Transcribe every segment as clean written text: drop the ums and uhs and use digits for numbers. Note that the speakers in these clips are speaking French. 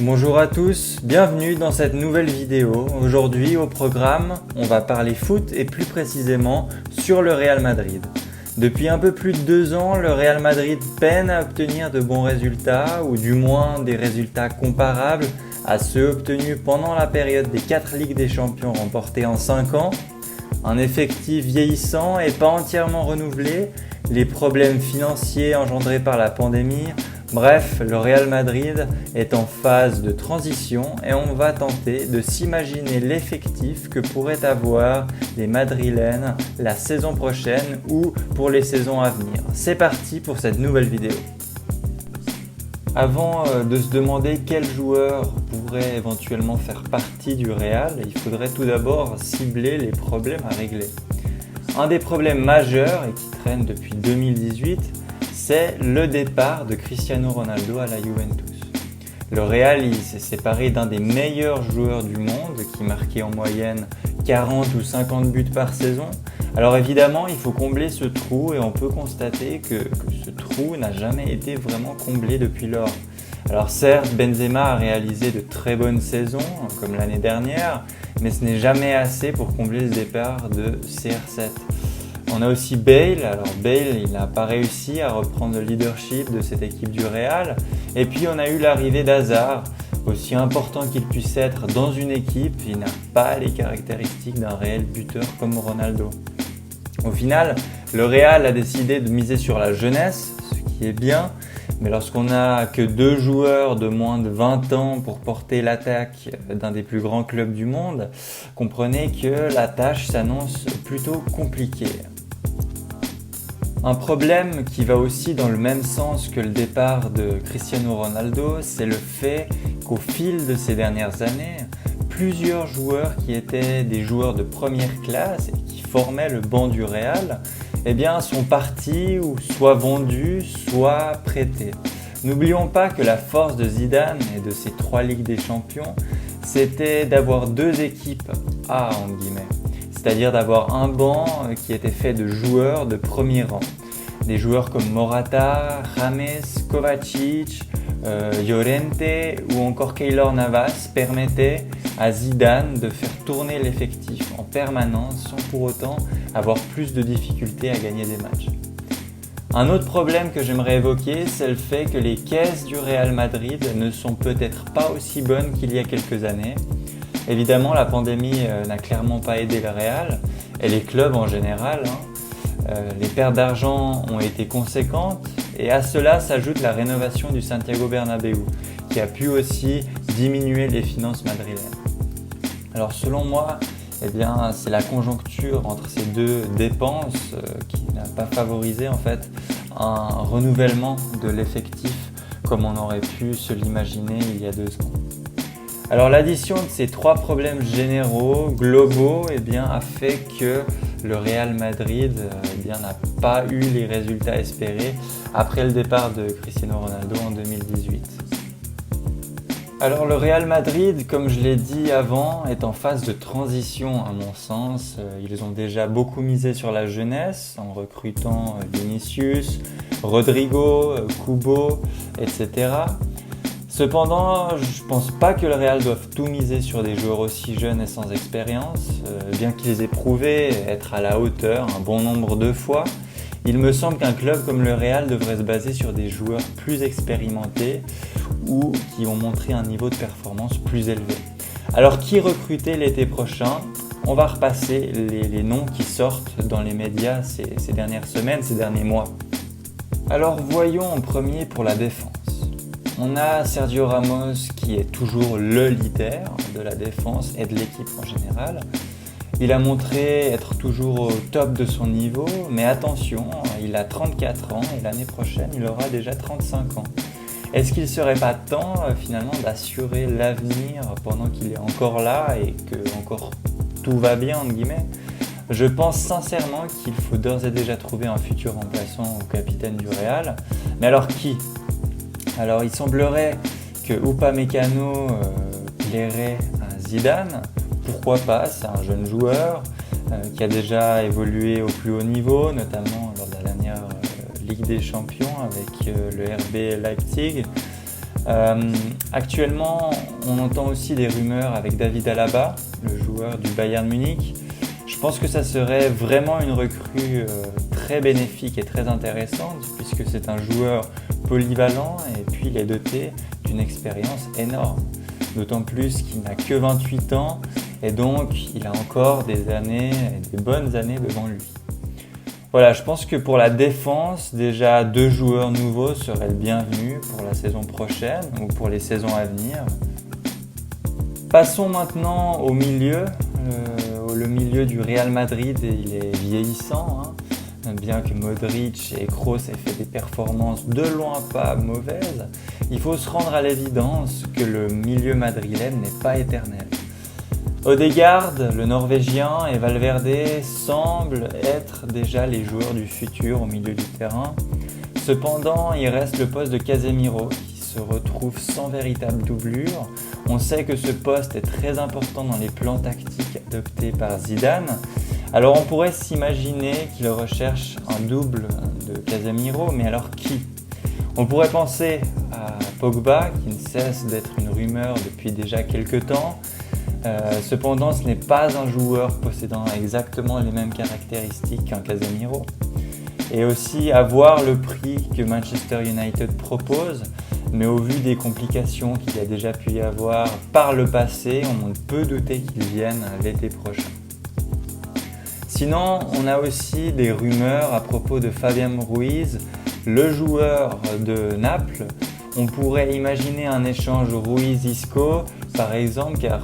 Bonjour à tous, bienvenue dans cette nouvelle vidéo. Aujourd'hui au programme, on va parler foot et plus précisément sur le Real Madrid. Depuis un peu plus de 2 ans, le Real Madrid peine à obtenir de bons résultats ou du moins des résultats comparables à ceux obtenus pendant la période des 4 Ligues des Champions remportées en 5 ans. Un effectif vieillissant et pas entièrement renouvelé, les problèmes financiers engendrés par la pandémie. Bref, le Real Madrid est en phase de transition et on va tenter de s'imaginer l'effectif que pourraient avoir les Madrilènes la saison prochaine ou pour les saisons à venir. C'est parti pour cette nouvelle vidéo. Avant de se demander quel joueur pourrait éventuellement faire partie du Real, il faudrait tout d'abord cibler les problèmes à régler. Un des problèmes majeurs et qui traîne depuis 2018, c'est le départ de Cristiano Ronaldo à la Juventus. Le Real s'est séparé d'un des meilleurs joueurs du monde qui marquait en moyenne 40 ou 50 buts par saison. Alors évidemment, il faut combler ce trou et on peut constater que ce trou n'a jamais été vraiment comblé depuis lors. Alors certes, Benzema a réalisé de très bonnes saisons, comme l'année dernière, mais ce n'est jamais assez pour combler le départ de CR7. On a aussi Bale. Alors Bale, il n'a pas réussi à reprendre le leadership de cette équipe du Real. Et puis on a eu l'arrivée d'Hazard. Aussi important qu'il puisse être dans une équipe, il n'a pas les caractéristiques d'un réel buteur comme Ronaldo. Au final, le Real a décidé de miser sur la jeunesse, ce qui est bien. Mais lorsqu'on n'a que 2 joueurs de moins de 20 ans pour porter l'attaque d'un des plus grands clubs du monde, comprenez que la tâche s'annonce plutôt compliquée. Un problème qui va aussi dans le même sens que le départ de Cristiano Ronaldo, c'est le fait qu'au fil de ces dernières années, plusieurs joueurs qui étaient des joueurs de première classe et qui formaient le banc du Real, sont partis ou soit vendus, soit prêtés. N'oublions pas que la force de Zidane et de ces 3 Ligues des Champions, c'était d'avoir 2 équipes A, entre guillemets. C'est-à-dire d'avoir un banc qui était fait de joueurs de premier rang. Des joueurs comme Morata, James, Kovacic, Llorente ou encore Keylor Navas permettaient à Zidane de faire tourner l'effectif en permanence sans pour autant avoir plus de difficultés à gagner des matchs. Un autre problème que j'aimerais évoquer, c'est le fait que les caisses du Real Madrid ne sont peut-être pas aussi bonnes qu'il y a quelques années. Évidemment, la pandémie n'a clairement pas aidé le Real et les clubs en général. Les pertes d'argent ont été conséquentes et à cela s'ajoute la rénovation du Santiago Bernabéu qui a pu aussi diminuer les finances madrilènes. Alors selon moi, c'est la conjoncture entre ces 2 dépenses qui n'a pas favorisé en fait un renouvellement de l'effectif comme on aurait pu se l'imaginer il y a 2 ans. Alors l'addition de ces 3 problèmes généraux, globaux, a fait que le Real Madrid n'a pas eu les résultats espérés après le départ de Cristiano Ronaldo en 2018. Alors le Real Madrid, comme je l'ai dit avant, est en phase de transition à mon sens. Ils ont déjà beaucoup misé sur la jeunesse en recrutant Vinicius, Rodrigo, Kubo, etc. Cependant, je ne pense pas que le Real doive tout miser sur des joueurs aussi jeunes et sans expérience. Bien qu'ils aient prouvé être à la hauteur un bon nombre de fois, il me semble qu'un club comme le Real devrait se baser sur des joueurs plus expérimentés ou qui ont montré un niveau de performance plus élevé. Alors qui recruter l'été prochain ? On va repasser les noms qui sortent dans les médias ces dernières semaines, ces derniers mois. Alors voyons en premier pour la défense. On a Sergio Ramos qui est toujours le leader de la défense et de l'équipe en général. Il a montré être toujours au top de son niveau, mais attention, il a 34 ans et l'année prochaine il aura déjà 35 ans. Est-ce qu'il ne serait pas temps finalement d'assurer l'avenir pendant qu'il est encore là et que encore tout va bien entre guillemets ? Je pense sincèrement qu'il faut d'ores et déjà trouver un futur remplaçant au capitaine du Real. Mais alors qui ? Alors il semblerait que Upamecano plairait à Zidane. Pourquoi pas, c'est un jeune joueur qui a déjà évolué au plus haut niveau, notamment lors de la dernière Ligue des Champions avec le RB Leipzig. Actuellement, on entend aussi des rumeurs avec David Alaba, le joueur du Bayern Munich. Je pense que ça serait vraiment une recrue très bénéfique et très intéressante puisque c'est un joueur polyvalent et puis il est doté d'une expérience énorme. D'autant plus qu'il n'a que 28 ans et donc il a encore des années, des bonnes années devant lui. Voilà, je pense que pour la défense, déjà 2 joueurs nouveaux seraient le bienvenu pour la saison prochaine ou pour les saisons à venir. Passons maintenant au milieu. Le milieu du Real Madrid, il est vieillissant, hein. Bien que Modric et Kroos aient fait des performances de loin pas mauvaises, il faut se rendre à l'évidence que le milieu madrilène n'est pas éternel. Odegaard, le Norvégien, et Valverde semblent être déjà les joueurs du futur au milieu du terrain. Cependant, il reste le poste de Casemiro qui se retrouve sans véritable doublure. On sait que ce poste est très important dans les plans tactiques adoptés par Zidane. Alors on pourrait s'imaginer qu'il recherche un double de Casemiro, mais alors qui ? On pourrait penser à Pogba, qui ne cesse d'être une rumeur depuis déjà quelques temps. Cependant, ce n'est pas un joueur possédant exactement les mêmes caractéristiques qu'un Casemiro. Et aussi à voir le prix que Manchester United propose, mais au vu des complications qu'il y a déjà pu y avoir par le passé, on peut douter qu'il vienne l'été prochain. Sinon, on a aussi des rumeurs à propos de Fabián Ruiz, le joueur de Naples. On pourrait imaginer un échange Ruiz-Isco, par exemple, car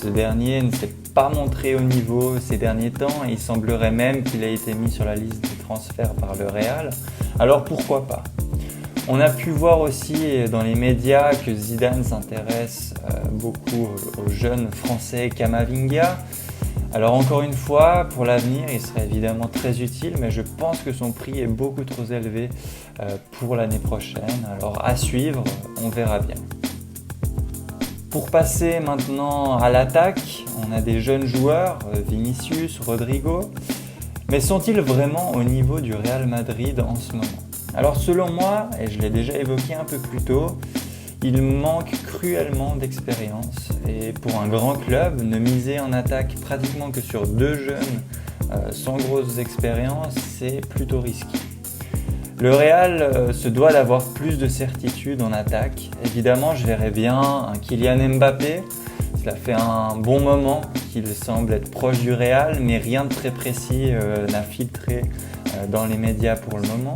ce dernier ne s'est pas montré au niveau ces derniers temps et il semblerait même qu'il ait été mis sur la liste des transferts par le Real. Alors pourquoi pas ? On a pu voir aussi dans les médias que Zidane s'intéresse beaucoup au jeune français Camavinga. Alors encore une fois, pour l'avenir, il serait évidemment très utile, mais je pense que son prix est beaucoup trop élevé pour l'année prochaine. Alors à suivre, on verra bien. Pour passer maintenant à l'attaque, on a des jeunes joueurs, Vinicius, Rodrigo, mais sont-ils vraiment au niveau du Real Madrid en ce moment ? Alors selon moi, et je l'ai déjà évoqué un peu plus tôt, il manque cruellement d'expérience et pour un grand club, ne miser en attaque pratiquement que sur 2 jeunes sans grosse expérience, c'est plutôt risqué. Le Real se doit d'avoir plus de certitude en attaque. Évidemment, je verrais bien un Kylian Mbappé. Cela fait un bon moment qu'il semble être proche du Real, mais rien de très précis n'a filtré dans les médias pour le moment.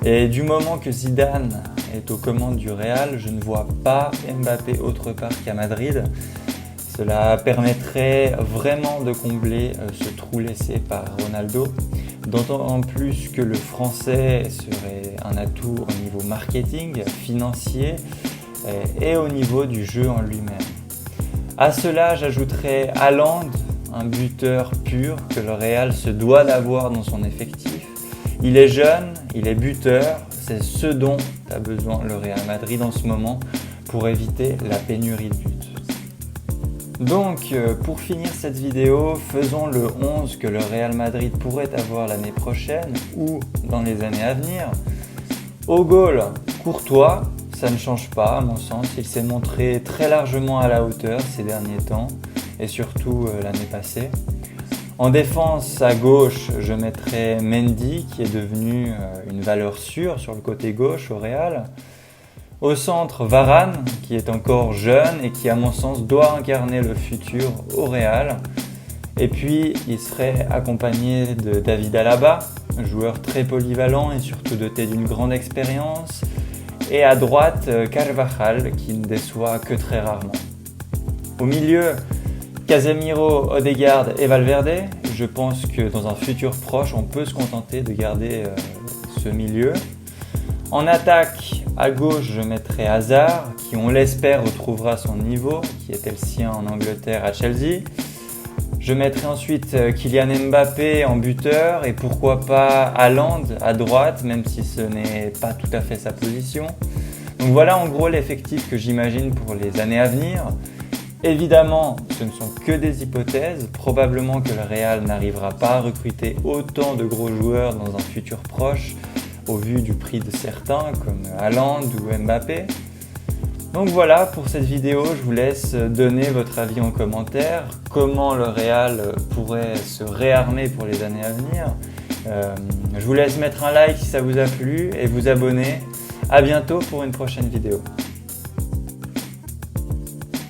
Et du moment que Zidane est aux commandes du Real, je ne vois pas Mbappé autre part qu'à Madrid. Cela permettrait vraiment de combler ce trou laissé par Ronaldo, d'autant plus que le français serait un atout au niveau marketing, financier et au niveau du jeu en lui-même. À cela, j'ajouterais Haaland, un buteur pur que le Real se doit d'avoir dans son effectif. Il est jeune, il est buteur, c'est ce dont a besoin le Real Madrid en ce moment pour éviter la pénurie de buts. Donc, pour finir cette vidéo, faisons le 11 que le Real Madrid pourrait avoir l'année prochaine ou dans les années à venir. Au goal, Courtois, ça ne change pas à mon sens, il s'est montré très largement à la hauteur ces derniers temps et surtout l'année passée. En défense, à gauche, je mettrai Mendy qui est devenu une valeur sûre sur le côté gauche au Real. Au centre, Varane, qui est encore jeune et qui, à mon sens, doit incarner le futur au Real. Et puis, il serait accompagné de David Alaba, un joueur très polyvalent et surtout doté d'une grande expérience. Et à droite, Carvajal, qui ne déçoit que très rarement. Au milieu, Casemiro, Odegaard et Valverde. Je pense que dans un futur proche, on peut se contenter de garder ce milieu. En attaque, à gauche, je mettrai Hazard, qui on l'espère retrouvera son niveau, qui était le sien en Angleterre à Chelsea. Je mettrai ensuite Kylian Mbappé en buteur et pourquoi pas Haaland à droite, même si ce n'est pas tout à fait sa position. Donc voilà en gros l'effectif que j'imagine pour les années à venir. Évidemment, ce ne sont que des hypothèses. Probablement que le Real n'arrivera pas à recruter autant de gros joueurs dans un futur proche. au vu du prix de certains comme Haaland ou Mbappé. Donc voilà pour cette vidéo, je vous laisse donner votre avis en commentaire, comment le Real pourrait se réarmer pour les années à venir. Je vous laisse mettre un like si ça vous a plu et vous abonner. À bientôt pour une prochaine vidéo.